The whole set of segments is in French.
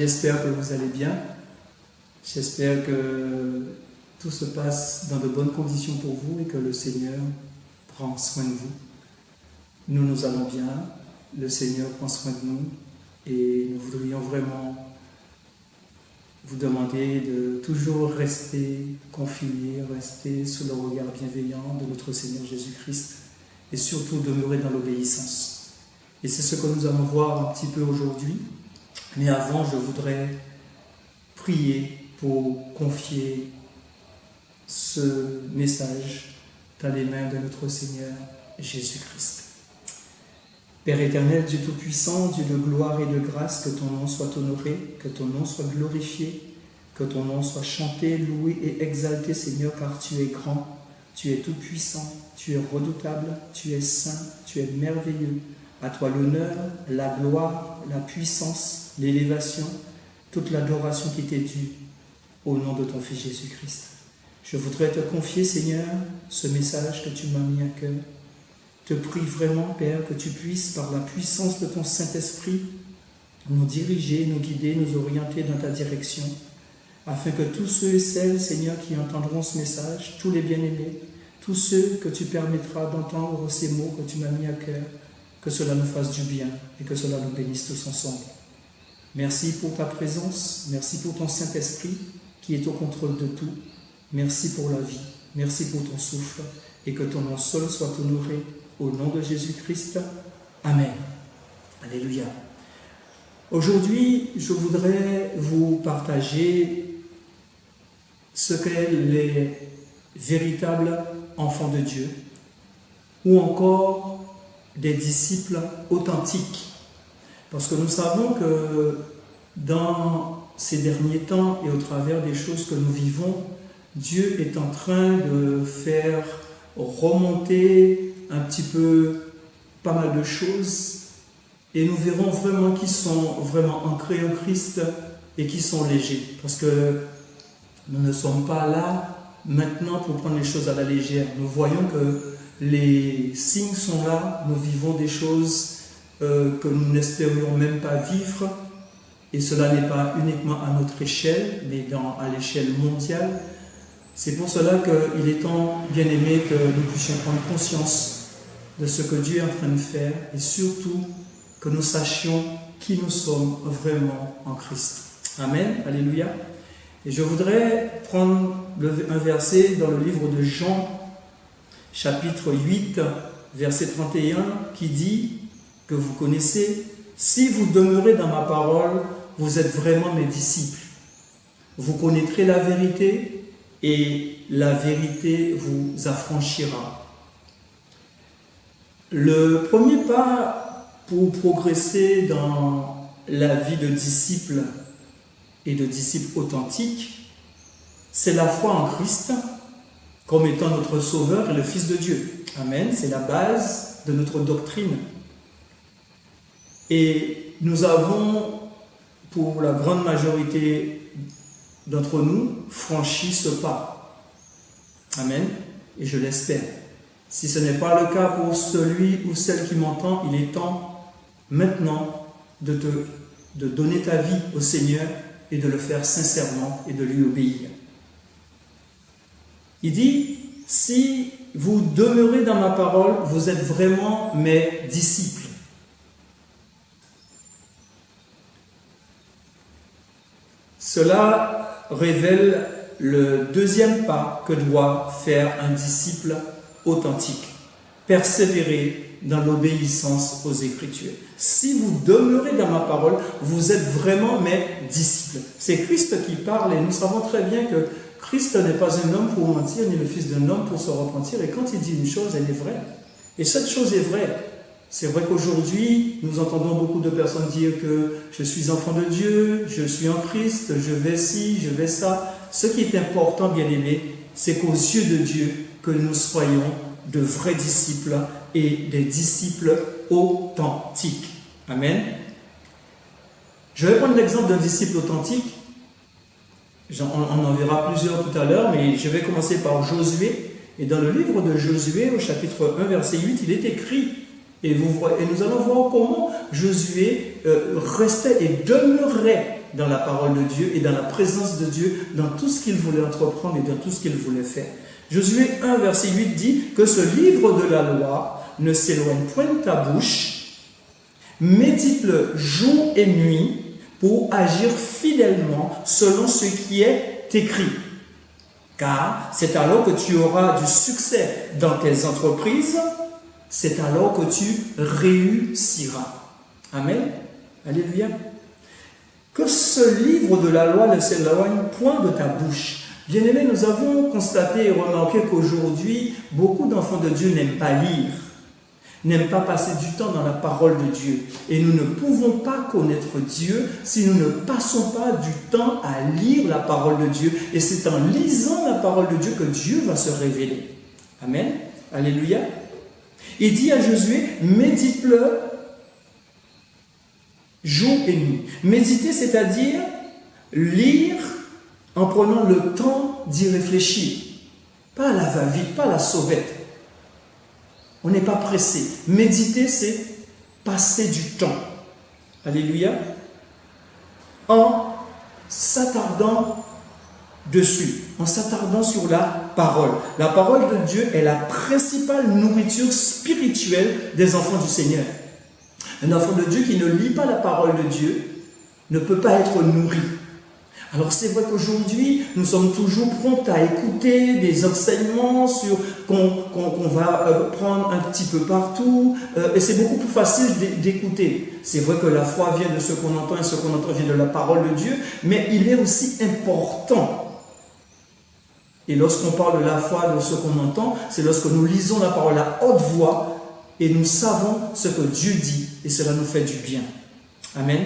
J'espère que vous allez bien. J'espère que tout se passe dans de bonnes conditions pour vous et que le Seigneur prend soin de vous. Nous allons bien, le Seigneur prend soin de nous et nous voudrions vraiment vous demander de toujours rester confiés, rester sous le regard bienveillant de notre Seigneur Jésus-Christ et surtout demeurer dans l'obéissance. Et c'est ce que nous allons voir un petit peu aujourd'hui. Mais avant, je voudrais prier pour confier ce message dans les mains de notre Seigneur Jésus-Christ. Père éternel, Dieu Tout-Puissant, Dieu de gloire et de grâce, que ton nom soit honoré, que ton nom soit glorifié, que ton nom soit chanté, loué et exalté, Seigneur, car tu es grand, tu es tout-puissant, tu es redoutable, tu es saint, tu es merveilleux. À toi l'honneur, la gloire, la puissance, l'élévation, toute l'adoration qui t'est due, au nom de ton Fils Jésus-Christ. Je voudrais te confier, Seigneur, ce message que tu m'as mis à cœur. Te prie vraiment, Père, que tu puisses, par la puissance de ton Saint-Esprit, nous diriger, nous guider, nous orienter dans ta direction, afin que tous ceux et celles, Seigneur, qui entendront ce message, tous les bien-aimés, tous ceux que tu permettras d'entendre ces mots que tu m'as mis à cœur, que cela nous fasse du bien et que cela nous bénisse tous ensemble. Merci pour ta présence, merci pour ton Saint-Esprit qui est au contrôle de tout. Merci pour la vie, merci pour ton souffle et que ton nom seul soit honoré au nom de Jésus-Christ. Amen. Alléluia. Aujourd'hui, je voudrais vous partager ce qu'est les véritables enfants de Dieu ou encore des disciples authentiques. Parce que nous savons que dans ces derniers temps et au travers des choses que nous vivons, Dieu est en train de faire remonter un petit peu pas mal de choses et nous verrons vraiment qui sont vraiment ancrés en Christ et qui sont légers. Parce que nous ne sommes pas là maintenant pour prendre les choses à la légère. Nous voyons que les signes sont là, nous vivons des choses que nous n'espérions même pas vivre, et cela n'est pas uniquement à notre échelle, mais à l'échelle mondiale. C'est pour cela qu'il est temps, bien aimé, que nous puissions prendre conscience de ce que Dieu est en train de faire, et surtout que nous sachions qui nous sommes vraiment en Christ. Amen, alléluia. Et je voudrais prendre un verset dans le livre de Jean, chapitre 8, verset 31, qui dit, que vous connaissez, « Si vous demeurez dans ma parole, vous êtes vraiment mes disciples. Vous connaîtrez la vérité et la vérité vous affranchira. » Le premier pas pour progresser dans la vie de disciple et de disciple authentique, c'est la foi en Christ comme étant notre Sauveur et le Fils de Dieu. Amen, c'est la base de notre doctrine. Et nous avons, pour la grande majorité d'entre nous, franchi ce pas. Amen, et je l'espère. Si ce n'est pas le cas pour celui ou celle qui m'entend, il est temps maintenant de donner ta vie au Seigneur et de le faire sincèrement et de lui obéir. Il dit, si vous demeurez dans ma parole, vous êtes vraiment mes disciples. Cela révèle le deuxième pas que doit faire un disciple authentique. Persévérer dans l'obéissance aux Écritures. Si vous demeurez dans ma parole, vous êtes vraiment mes disciples. C'est Christ qui parle et nous savons très bien que Christ n'est pas un homme pour mentir, ni le fils d'un homme pour se repentir. Et quand il dit une chose, elle est vraie. Et cette chose est vraie. C'est vrai qu'aujourd'hui, nous entendons beaucoup de personnes dire que je suis enfant de Dieu, je suis en Christ, je vais ci, je vais ça. Ce qui est important, bien aimé, c'est qu'aux yeux de Dieu, que nous soyons de vrais disciples et des disciples authentiques. Amen. Je vais prendre l'exemple d'un disciple authentique. On en verra plusieurs tout à l'heure, mais je vais commencer par Josué. Et dans le livre de Josué, au chapitre 1, verset 8, il est écrit, et nous allons voir comment Josué restait et demeurait dans la parole de Dieu et dans la présence de Dieu, dans tout ce qu'il voulait entreprendre et dans tout ce qu'il voulait faire. Josué 1, verset 8 dit que ce livre de la loi ne s'éloigne point de ta bouche, médite-le jour et nuit pour agir fidèlement selon ce qui est écrit. Car c'est alors que tu auras du succès dans tes entreprises, c'est alors que tu réussiras. Amen. Alléluia. Que ce livre de la loi ne s'éloigne point de ta bouche. Bien-aimés, nous avons constaté et remarqué qu'aujourd'hui, beaucoup d'enfants de Dieu n'aiment pas lire, n'aiment pas passer du temps dans la parole de Dieu. Et nous ne pouvons pas connaître Dieu si nous ne passons pas du temps à lire la parole de Dieu. Et c'est en lisant la parole de Dieu que Dieu va se révéler. Amen. Alléluia. Il dit à Josué, médite-le jour et nuit. Méditer, c'est-à-dire lire en prenant le temps d'y réfléchir. Pas à la va-vite, pas à la sauvette. On n'est pas pressé. Méditer, c'est passer du temps. Alléluia. En s'attardant dessus, en s'attardant sur la parole. La parole de Dieu est la principale nourriture spirituelle des enfants du Seigneur. Un enfant de Dieu qui ne lit pas la parole de Dieu ne peut pas être nourri. Alors c'est vrai qu'aujourd'hui, nous sommes toujours prompts à écouter des enseignements qu'on va prendre un petit peu partout, et c'est beaucoup plus facile d'écouter. C'est vrai que la foi vient de ce qu'on entend et ce qu'on entend vient de la parole de Dieu, mais il est aussi important. Et lorsqu'on parle de la foi, de ce qu'on entend, c'est lorsque nous lisons la parole à haute voix et nous savons ce que Dieu dit et cela nous fait du bien. Amen.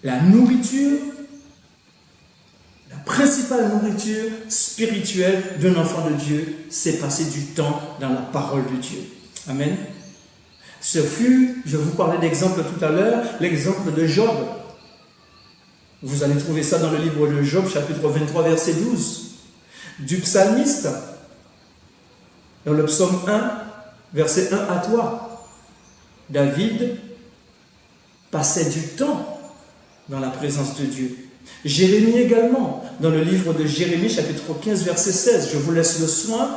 La nourriture, la principale nourriture spirituelle d'un enfant de Dieu, c'est passer du temps dans la parole de Dieu. Amen. Ce fut, je vous parlais d'exemple tout à l'heure, l'exemple de Job. Vous allez trouver ça dans le livre de Job, chapitre 23, verset 12. Du psalmiste, dans le psaume 1, verset 1 à toi. David passait du temps dans la présence de Dieu. Jérémie également, dans le livre de Jérémie, chapitre 15, verset 16. Je vous laisse le soin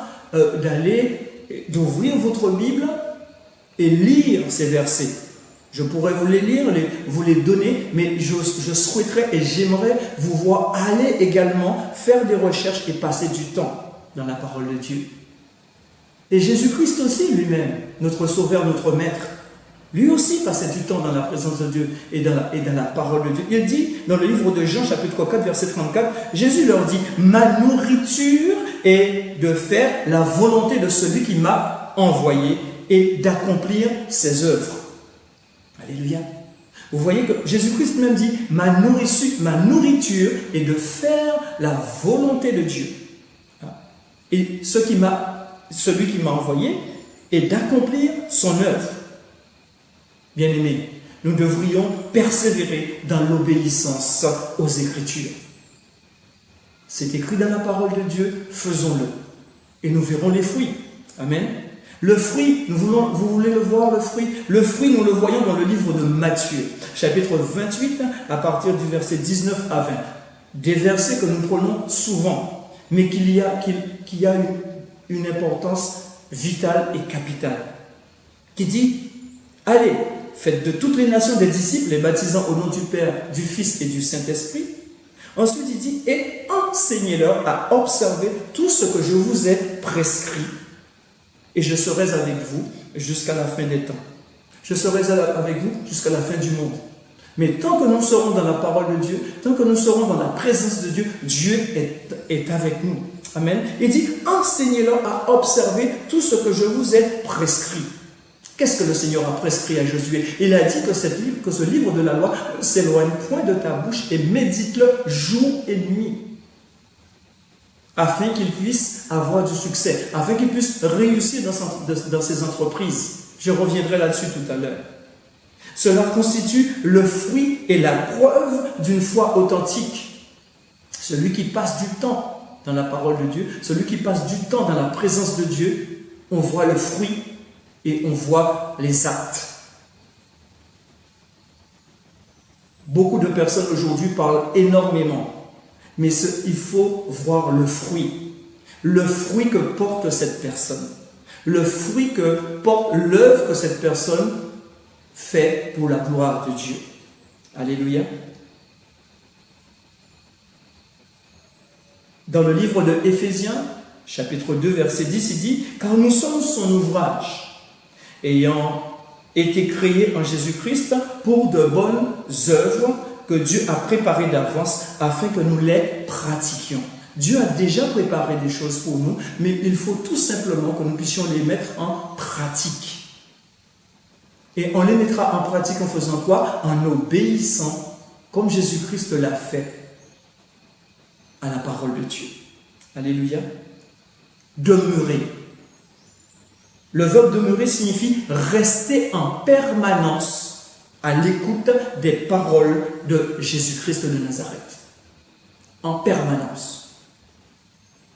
d'ouvrir votre Bible et lire ces versets. Je pourrais vous les lire, vous les donner, mais je souhaiterais et j'aimerais vous voir aller également faire des recherches et passer du temps dans la parole de Dieu. Et Jésus-Christ aussi lui-même, notre Sauveur, notre Maître, lui aussi passait du temps dans la présence de Dieu et dans la parole de Dieu. Il dit dans le livre de Jean, chapitre 4, verset 34, Jésus leur dit, « Ma nourriture est de faire la volonté de celui qui m'a envoyé et d'accomplir ses œuvres. » Alléluia. Vous voyez que Jésus-Christ même dit, ma nourriture est de faire la volonté de Dieu. Et celui qui m'a envoyé est d'accomplir son œuvre. Bien-aimés, nous devrions persévérer dans l'obéissance aux Écritures. C'est écrit dans la parole de Dieu, faisons-le. Et nous verrons les fruits. Amen. Le fruit, vous voulez le voir, le fruit? Le fruit, nous le voyons dans le livre de Matthieu, chapitre 28, à partir du verset 19 à 20. Des versets que nous prenons souvent, mais qui a une importance vitale et capitale. Qui dit, allez, faites de toutes les nations des disciples, les baptisant au nom du Père, du Fils et du Saint-Esprit. Ensuite, il dit, et enseignez-leur à observer tout ce que je vous ai prescrit. Et je serai avec vous jusqu'à la fin des temps. Je serai avec vous jusqu'à la fin du monde. Mais tant que nous serons dans la parole de Dieu, tant que nous serons dans la présence de Dieu, Dieu est avec nous. Amen. Il dit, enseignez-leur à observer tout ce que je vous ai prescrit. Qu'est-ce que le Seigneur a prescrit à Josué? Il a dit que ce livre de la loi ne s'éloigne point de ta bouche et médite-le jour et nuit, afin qu'il puisse avoir du succès, afin qu'il puisse réussir dans ses entreprises. Je reviendrai là-dessus tout à l'heure. Cela constitue le fruit et la preuve d'une foi authentique. Celui qui passe du temps dans la parole de Dieu, celui qui passe du temps dans la présence de Dieu, on voit le fruit et on voit les actes. Beaucoup de personnes aujourd'hui parlent énormément, mais il faut voir le fruit que porte cette personne, le fruit que porte l'œuvre que cette personne fait pour la gloire de Dieu. Alléluia. Dans le livre de Éphésiens, chapitre 2, verset 10, il dit « Car nous sommes son ouvrage, ayant été créés en Jésus-Christ pour de bonnes œuvres que Dieu a préparées d'avance afin que nous les pratiquions. » Dieu a déjà préparé des choses pour nous, mais il faut tout simplement que nous puissions les mettre en pratique. Et on les mettra en pratique en faisant quoi? En obéissant, comme Jésus-Christ l'a fait, à la parole de Dieu. Alléluia. Demeurer. Le verbe demeurer signifie rester en permanence à l'écoute des paroles de Jésus-Christ de Nazareth. En permanence.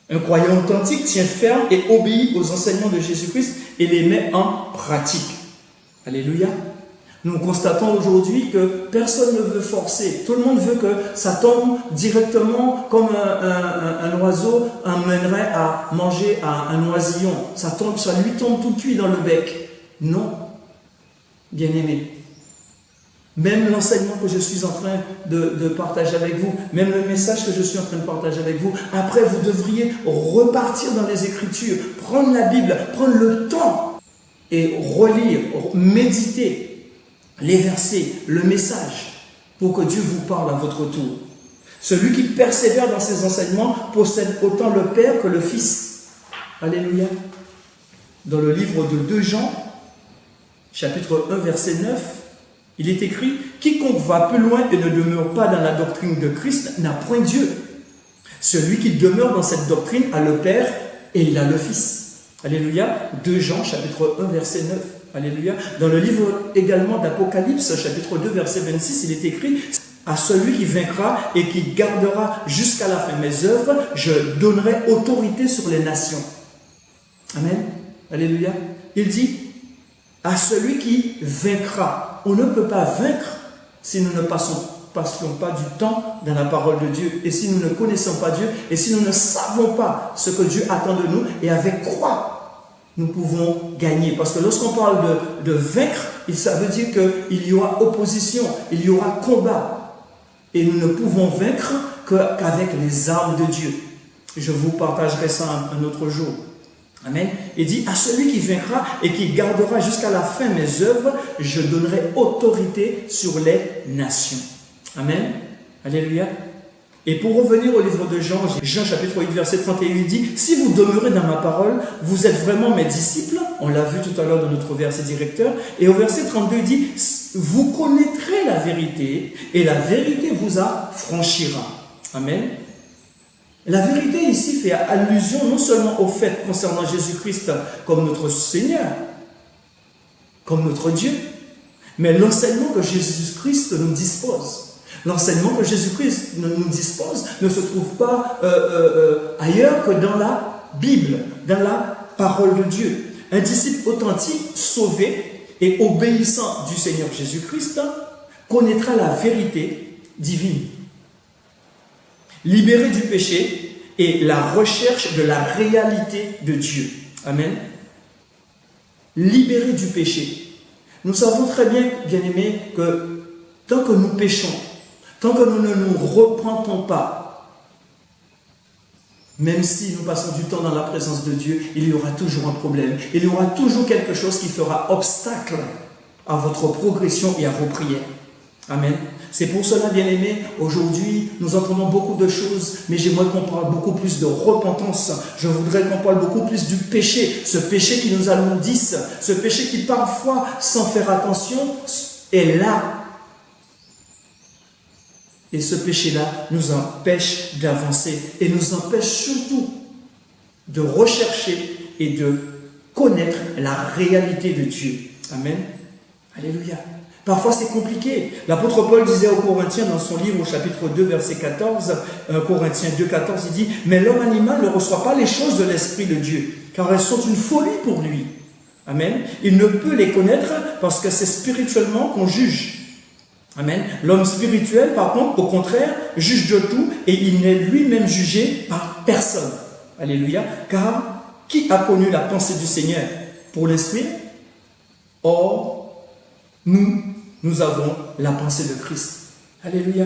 Un croyant authentique tient ferme et obéit aux enseignements de Jésus-Christ et les met en pratique. Alléluia. Nous constatons aujourd'hui que personne ne veut forcer. Tout le monde veut que ça tombe directement comme un oiseau amènerait à manger un oisillon. Ça lui tombe tout cuit dans le bec. Non, bien-aimé. Même l'enseignement que je suis en train de partager avec vous, même le message que je suis en train de partager avec vous, après vous devriez repartir dans les Écritures, prendre la Bible, prendre le temps et relire, méditer les versets, le message, pour que Dieu vous parle à votre tour. Celui qui persévère dans ses enseignements possède autant le Père que le Fils. Alléluia. Dans le livre de 2 Jean, chapitre 1, verset 9, il est écrit « Quiconque va plus loin et ne demeure pas dans la doctrine de Christ n'a point Dieu. Celui qui demeure dans cette doctrine a le Père et il a le Fils. » Alléluia. 2 Jean, chapitre 1, verset 9. Alléluia. Dans le livre également d'Apocalypse, chapitre 2, verset 26, il est écrit « À celui qui vaincra et qui gardera jusqu'à la fin mes œuvres, je donnerai autorité sur les nations. » Amen. Alléluia. Il dit « À celui qui vaincra ». On ne peut pas vaincre si nous ne passions pas du temps dans la parole de Dieu et si nous ne connaissons pas Dieu et si nous ne savons pas ce que Dieu attend de nous et avec quoi nous pouvons gagner. Parce que lorsqu'on parle de vaincre, ça veut dire qu'il y aura opposition, il y aura combat. Et nous ne pouvons vaincre qu'avec les armes de Dieu. Je vous partagerai ça un autre jour. Amen. Il dit, à celui qui vaincra et qui gardera jusqu'à la fin mes œuvres, je donnerai autorité sur les nations. Amen. Alléluia. Et pour revenir au livre de Jean, Jean chapitre 8, verset 31, il dit « Si vous demeurez dans ma parole, vous êtes vraiment mes disciples. » On l'a vu tout à l'heure dans notre verset directeur. Et au verset 32, il dit « Vous connaîtrez la vérité et la vérité vous affranchira. » Amen. La vérité ici fait allusion non seulement au fait concernant Jésus-Christ comme notre Seigneur, comme notre Dieu, mais l'enseignement que Jésus-Christ nous dispose. L'enseignement que Jésus-Christ nous dispose ne se trouve pas ailleurs que dans la Bible, dans la parole de Dieu. Un disciple authentique, sauvé et obéissant du Seigneur Jésus-Christ connaîtra la vérité divine. Libéré du péché et la recherche de la réalité de Dieu. Amen. Libéré du péché. Nous savons très bien, bien-aimés, que tant que nous péchons, tant que nous ne nous repentons pas, même si nous passons du temps dans la présence de Dieu, il y aura toujours un problème. Il y aura toujours quelque chose qui fera obstacle à votre progression et à vos prières. Amen. C'est pour cela, bien-aimés, aujourd'hui, nous entendons beaucoup de choses, mais j'aimerais qu'on parle beaucoup plus de repentance. Je voudrais qu'on parle beaucoup plus du péché, ce péché qui nous alourdisse, ce péché qui parfois, sans faire attention, est là. Et ce péché-là nous empêche d'avancer et nous empêche surtout de rechercher et de connaître la réalité de Dieu. Amen. Alléluia. Parfois c'est compliqué. L'apôtre Paul disait aux Corinthiens dans son livre au chapitre 2 verset 14, Corinthiens 2, 14, il dit « Mais l'homme animal ne reçoit pas les choses de l'Esprit de Dieu, car elles sont une folie pour lui. » Amen. Il ne peut les connaître parce que c'est spirituellement qu'on juge. Amen. L'homme spirituel, par contre, au contraire, juge de tout et il n'est lui-même jugé par personne. Alléluia. Car qui a connu la pensée du Seigneur pour l'instruire? Or, nous avons la pensée de Christ. Alléluia.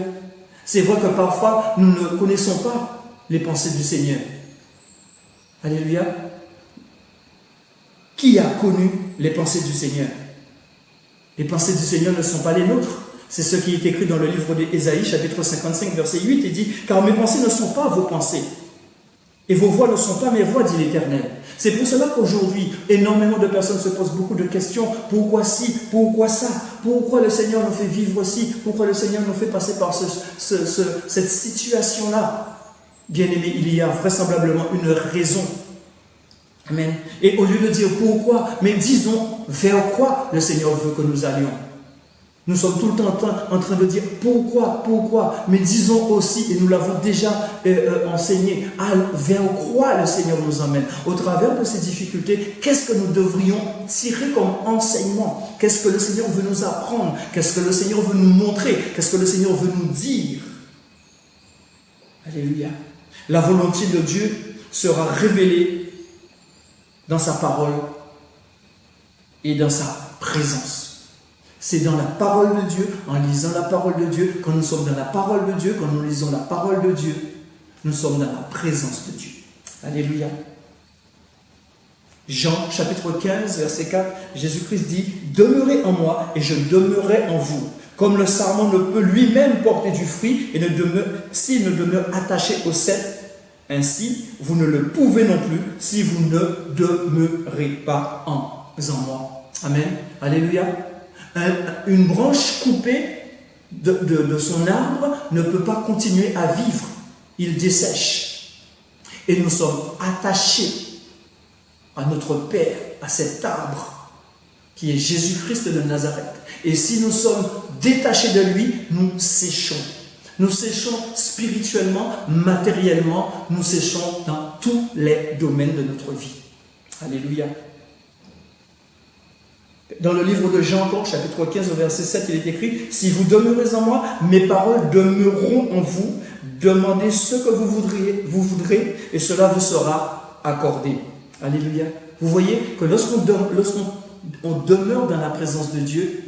C'est vrai que parfois, nous ne connaissons pas les pensées du Seigneur. Alléluia. Qui a connu les pensées du Seigneur? Les pensées du Seigneur ne sont pas les nôtres. C'est ce qui est écrit dans le livre d'Ésaïe, chapitre 55, verset 8. Il dit, « Car mes pensées ne sont pas vos pensées, et vos voix ne sont pas mes voix, dit l'Éternel. » C'est pour cela qu'aujourd'hui, énormément de personnes se posent beaucoup de questions. Pourquoi ci? Pourquoi ça? Pourquoi le Seigneur nous fait vivre ci? Pourquoi le Seigneur nous fait passer par cette situation-là? Bien-aimé, il y a vraisemblablement une raison. Amen. Et au lieu de dire pourquoi, mais disons vers quoi le Seigneur veut que nous allions. Nous sommes tout le temps en train de dire pourquoi, mais disons aussi, et nous l'avons déjà enseigné, vers quoi le Seigneur nous emmène. Au travers de ces difficultés, qu'est-ce que nous devrions tirer comme enseignement? Qu'est-ce que le Seigneur veut nous apprendre? Qu'est-ce que le Seigneur veut nous montrer? Qu'est-ce que le Seigneur veut nous dire? Alléluia. La volonté de Dieu sera révélée dans sa parole et dans sa présence. C'est dans la parole de Dieu, en lisant la parole de Dieu, quand nous sommes dans la parole de Dieu, quand nous lisons la parole de Dieu, nous sommes dans la présence de Dieu. Alléluia. Jean chapitre 15, verset 4, Jésus-Christ dit, « Demeurez en moi et je demeurerai en vous. Comme le sarment ne peut lui-même porter du fruit et s'il ne demeure attaché au cep, ainsi vous ne le pouvez non plus si vous ne demeurez pas en moi. » Amen. Alléluia. Une branche coupée de son arbre ne peut pas continuer à vivre. Il dessèche. Et nous sommes attachés à notre Père, à cet arbre qui est Jésus-Christ de Nazareth. Et si nous sommes détachés de lui, nous séchons. Nous séchons spirituellement, matériellement, nous séchons dans tous les domaines de notre vie. Alléluia. Dans le livre de Jean, encore, chapitre 15, au verset 7, il est écrit « Si vous demeurez en moi, mes paroles demeureront en vous. Demandez ce que vous voudrez, et cela vous sera accordé. » Alléluia. Vous voyez que lorsqu'on demeure dans la présence de Dieu,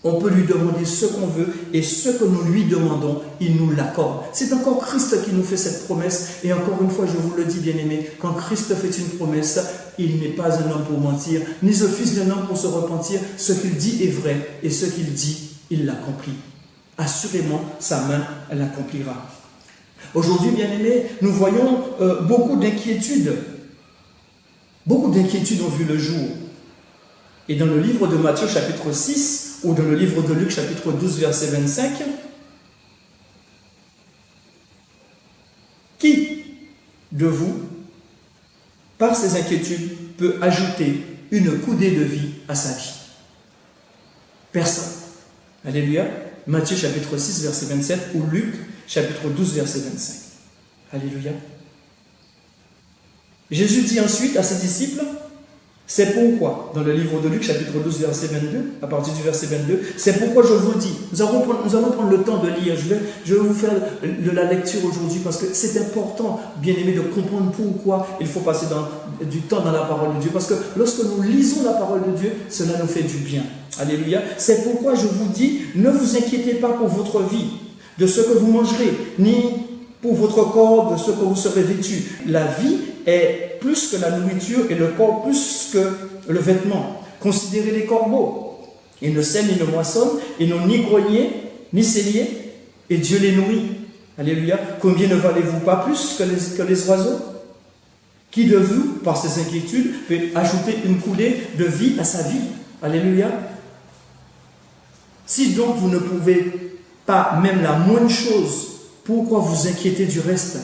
on peut lui demander ce qu'on veut, et ce que nous lui demandons, il nous l'accorde. C'est encore Christ qui nous fait cette promesse, et encore une fois, je vous le dis, bien-aimés, quand Christ fait une promesse, il n'est pas un homme pour mentir, ni le fils d'un homme pour se repentir. Ce qu'il dit est vrai, et ce qu'il dit, il l'accomplit. Assurément, sa main, elle l'accomplira. Aujourd'hui, bien-aimés, nous voyons beaucoup d'inquiétudes. Beaucoup d'inquiétudes ont vu le jour. Et dans le livre de Matthieu, chapitre 6, ou dans le livre de Luc, chapitre 12, verset 25, qui de vous, par ses inquiétudes, peut ajouter une coudée de vie à sa vie? Personne. Alléluia. Matthieu, chapitre 6, verset 27, ou Luc, chapitre 12, verset 25. Alléluia. Jésus dit ensuite à ses disciples, c'est pourquoi, dans le livre de Luc, chapitre 12, verset 22, à partir du verset 22, c'est pourquoi je vous dis, nous allons prendre le temps de lire, je vais vous faire de la lecture aujourd'hui, parce que c'est important, bien aimé, de comprendre pourquoi il faut passer du temps dans la parole de Dieu, parce que lorsque nous lisons la parole de Dieu, cela nous fait du bien. Alléluia. C'est pourquoi je vous dis, ne vous inquiétez pas pour votre vie, de ce que vous mangerez, ni pour votre corps, de ce que vous serez vêtu. La vie est plus que la nourriture et le corps plus que le vêtement. Considérez les corbeaux. Ils ne sèment ni ne moissonnent, ils n'ont ni grenier, ni cellier, et Dieu les nourrit. Alléluia. Combien ne valez-vous pas plus que les oiseaux? Qui de vous, par ses inquiétudes, peut ajouter une coudée de vie à sa vie? Alléluia. Si donc vous ne pouvez pas même la moindre chose, pourquoi vous inquiétez du reste?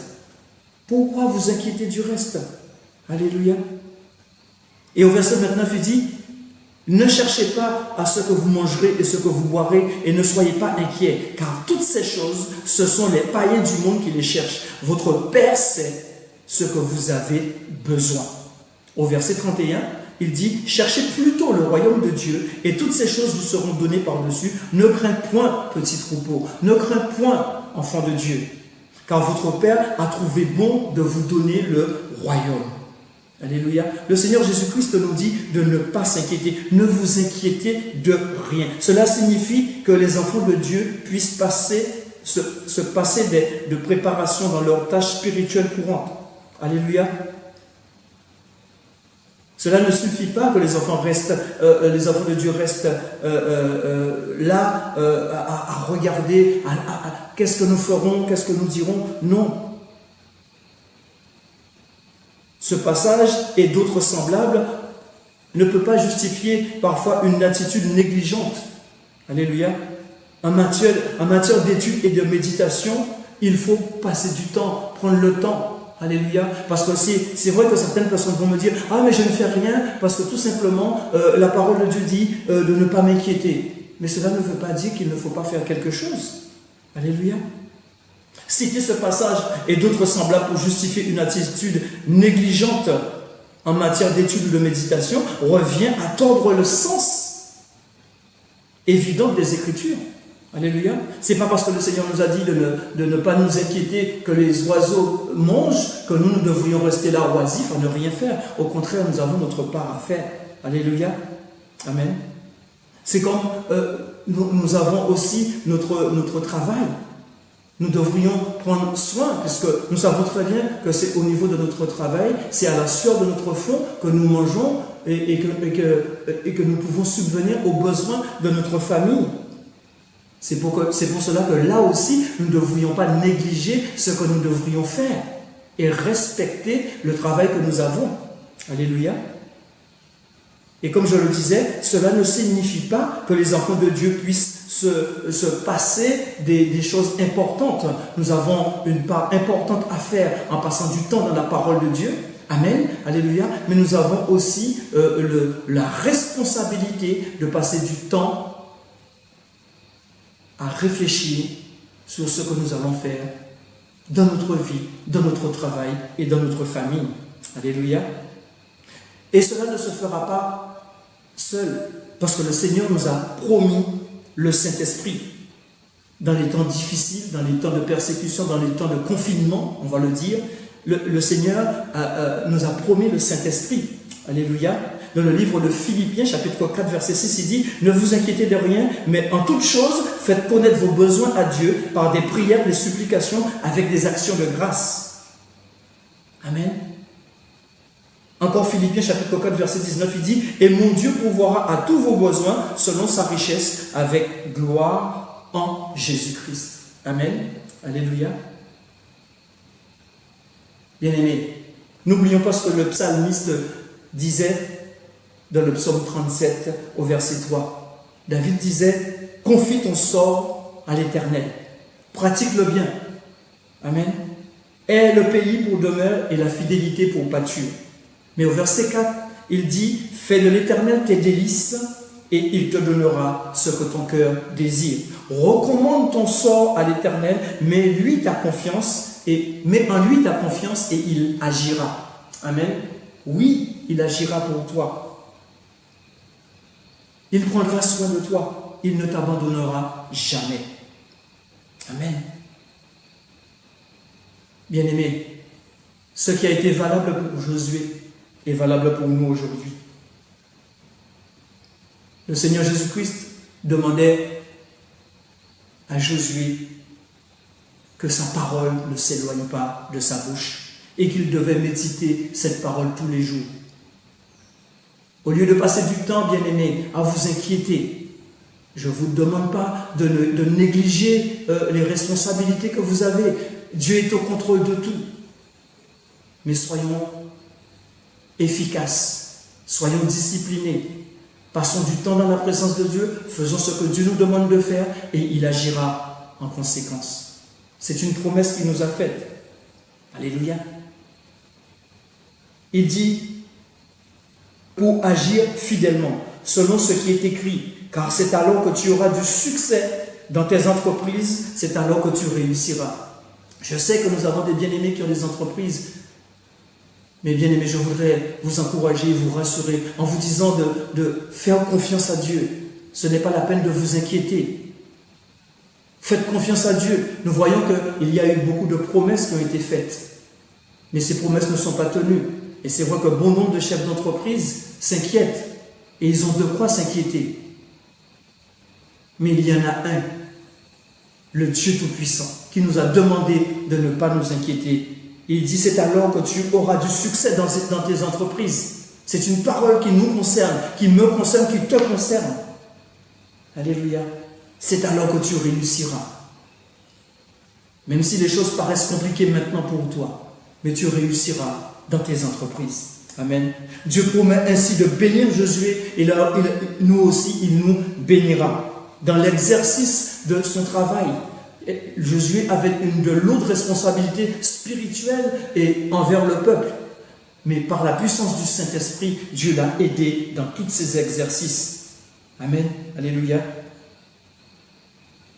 Pourquoi vous inquiétez du reste? Alléluia. Et au verset 29, il dit, ne cherchez pas à ce que vous mangerez et ce que vous boirez, et ne soyez pas inquiets, car toutes ces choses, ce sont les païens du monde qui les cherchent. Votre Père sait ce que vous avez besoin. Au verset 31, il dit, cherchez plutôt le royaume de Dieu, et toutes ces choses vous seront données par-dessus. Ne crains point, petit troupeau, ne crains point, enfant de Dieu, car votre Père a trouvé bon de vous donner le royaume. Alléluia. Le Seigneur Jésus-Christ nous dit de ne pas s'inquiéter. Ne vous inquiétez de rien. Cela signifie que les enfants de Dieu puissent se passer de préparation dans leurs tâches spirituelles courantes. Alléluia. Cela ne suffit pas que les enfants de Dieu restent là à regarder qu'est-ce que nous ferons, qu'est-ce que nous dirons. Non. Ce passage et d'autres semblables ne peut pas justifier parfois une attitude négligente. Alléluia. En matière d'études et de méditation, il faut passer du temps, prendre le temps. Alléluia. Parce que c'est vrai que certaines personnes vont me dire « Ah, mais je ne fais rien parce que tout simplement, la parole de Dieu dit de ne pas m'inquiéter. » Mais cela ne veut pas dire qu'il ne faut pas faire quelque chose. Alléluia. Citer ce passage et d'autres semblables pour justifier une attitude négligente en matière d'étude ou de méditation revient à tordre le sens évident des Écritures. Alléluia. C'est pas parce que le Seigneur nous a dit de ne pas nous inquiéter que les oiseaux mangent que nous devrions rester là oisifs à ne rien faire. Au contraire, nous avons notre part à faire. Alléluia. Amen. C'est comme nous avons aussi notre travail. Nous devrions prendre soin, puisque nous savons très bien que c'est au niveau de notre travail, c'est à la sueur de notre front que nous mangeons et que nous pouvons subvenir aux besoins de notre famille. C'est pour cela que là aussi, nous ne devrions pas négliger ce que nous devrions faire et respecter le travail que nous avons. Alléluia. Et comme je le disais, cela ne signifie pas que les enfants de Dieu puissent se passer des choses importantes. Nous avons une part importante à faire en passant du temps dans la parole de Dieu. Amen. Alléluia. Mais nous avons aussi la responsabilité de passer du temps à réfléchir sur ce que nous allons faire dans notre vie, dans notre travail et dans notre famille. Alléluia. Et cela ne se fera pas seul, parce que le Seigneur nous a promis le Saint-Esprit. Dans les temps difficiles, dans les temps de persécution, dans les temps de confinement, on va le dire, le Seigneur nous a promis le Saint-Esprit. Alléluia. Dans le livre de Philippiens, chapitre 4, verset 6, il dit « Ne vous inquiétez de rien, mais en toute chose, faites connaître vos besoins à Dieu par des prières, des supplications, avec des actions de grâce. » Amen. Encore Philippiens, chapitre 4, verset 19, il dit « Et mon Dieu pourvoira à tous vos besoins selon sa richesse, avec gloire en Jésus-Christ. » Amen. Alléluia. Bien-aimés, n'oublions pas ce que le psalmiste disait dans le psaume 37 au verset 3. David disait « Confie ton sort à l'Éternel. Pratique-le bien. » Amen. « Aie le pays pour demeure et la fidélité pour pâture. » Mais au verset 4, il dit « Fais de l'Éternel tes délices et il te donnera ce que ton cœur désire. Recommande ton sort à l'Éternel, mets en lui ta confiance et il agira. » Amen. Oui, il agira pour toi. Il prendra soin de toi. Il ne t'abandonnera jamais. Amen. Bien-aimés, ce qui a été valable pour Josué est valable pour nous aujourd'hui. Le Seigneur Jésus-Christ demandait à Josué que sa parole ne s'éloigne pas de sa bouche et qu'il devait méditer cette parole tous les jours. Au lieu de passer du temps, bien-aimés, à vous inquiéter, je ne vous demande pas de négliger les responsabilités que vous avez. Dieu est au contrôle de tout. Mais soyons efficaces, soyons disciplinés, passons du temps dans la présence de Dieu, faisons ce que Dieu nous demande de faire et il agira en conséquence. C'est une promesse qu'il nous a faite. Alléluia. Il dit pour agir fidèlement, selon ce qui est écrit, car c'est alors que tu auras du succès dans tes entreprises, c'est alors que tu réussiras. Je sais que nous avons des bien-aimés qui ont des entreprises, Mais bien aimés, je voudrais vous encourager, vous rassurer en vous disant de faire confiance à Dieu. Ce n'est pas la peine de vous inquiéter. Faites confiance à Dieu. Nous voyons qu'il y a eu beaucoup de promesses qui ont été faites. Mais ces promesses ne sont pas tenues. Et c'est vrai que bon nombre de chefs d'entreprise s'inquiètent. Et ils ont de quoi s'inquiéter. Mais il y en a un, le Dieu Tout-Puissant, qui nous a demandé de ne pas nous inquiéter. Il dit, c'est alors que tu auras du succès dans tes entreprises. C'est une parole qui nous concerne, qui me concerne, qui te concerne. Alléluia. C'est alors que tu réussiras. Même si les choses paraissent compliquées maintenant pour toi, mais tu réussiras dans tes entreprises. Amen. Dieu promet ainsi de bénir Josué et nous aussi, il nous bénira. Dans l'exercice de son travail, Josué avait de lourdes responsabilités spirituelles et envers le peuple. Mais par la puissance du Saint-Esprit, Dieu l'a aidé dans tous ses exercices. Amen. Alléluia.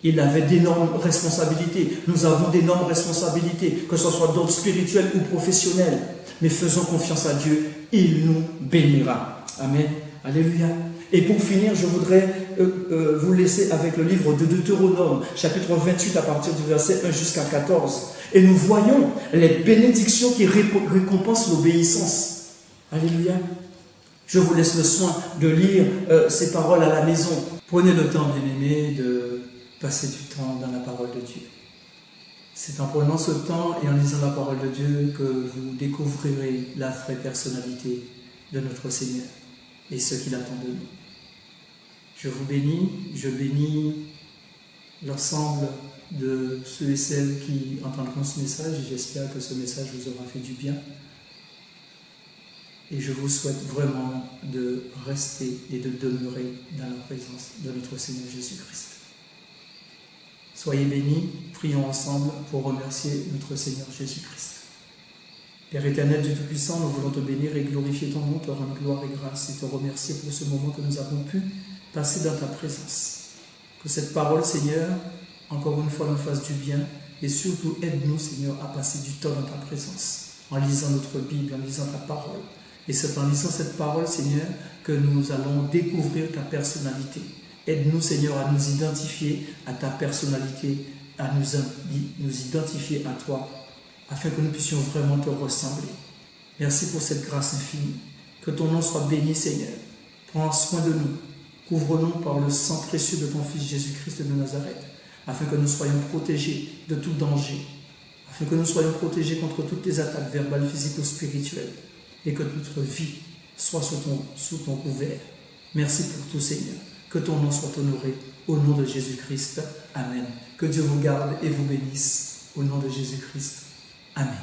Il avait d'énormes responsabilités. Nous avons d'énormes responsabilités, que ce soit d'ordre spirituel ou professionnel. Mais faisons confiance à Dieu, il nous bénira. Amen. Alléluia. Et pour finir, je voudrais vous laisser avec le livre de Deutéronome, chapitre 28, à partir du verset 1 jusqu'à 14. Et nous voyons les bénédictions qui récompensent l'obéissance. Alléluia. Je vous laisse le soin de lire ces paroles à la maison. Prenez le temps, bien-aimés, de passer du temps dans la parole de Dieu. C'est en prenant ce temps et en lisant la parole de Dieu que vous découvrirez la vraie personnalité de notre Seigneur et ce qu'il attend de nous. Je vous bénis, je bénis l'ensemble de ceux et celles qui entendront ce message et j'espère que ce message vous aura fait du bien. Et je vous souhaite vraiment de rester et de demeurer dans la présence de notre Seigneur Jésus-Christ. Soyez bénis, prions ensemble pour remercier notre Seigneur Jésus-Christ. Père éternel, Dieu Tout-Puissant, nous voulons te bénir et glorifier ton nom, te rendre gloire et grâce et te remercier pour ce moment que nous avons pu passer dans ta présence. Que cette parole, Seigneur, encore une fois nous fasse du bien et surtout aide-nous, Seigneur, à passer du temps dans ta présence, en lisant notre Bible, en lisant ta parole. Et c'est en lisant cette parole, Seigneur, que nous allons découvrir ta personnalité. Aide-nous, Seigneur, à nous identifier à ta personnalité, à nous identifier à toi, afin que nous puissions vraiment te ressembler. Merci pour cette grâce infinie. Que ton nom soit béni, Seigneur. Prends soin de nous. Couvre-nous par le sang précieux de ton Fils Jésus-Christ de Nazareth, afin que nous soyons protégés de tout danger, afin que nous soyons protégés contre toutes les attaques verbales, physiques ou spirituelles, et que notre vie soit sous ton couvert. Merci pour tout, Seigneur. Que ton nom soit honoré, au nom de Jésus-Christ. Amen. Que Dieu vous garde et vous bénisse, au nom de Jésus-Christ. Amen.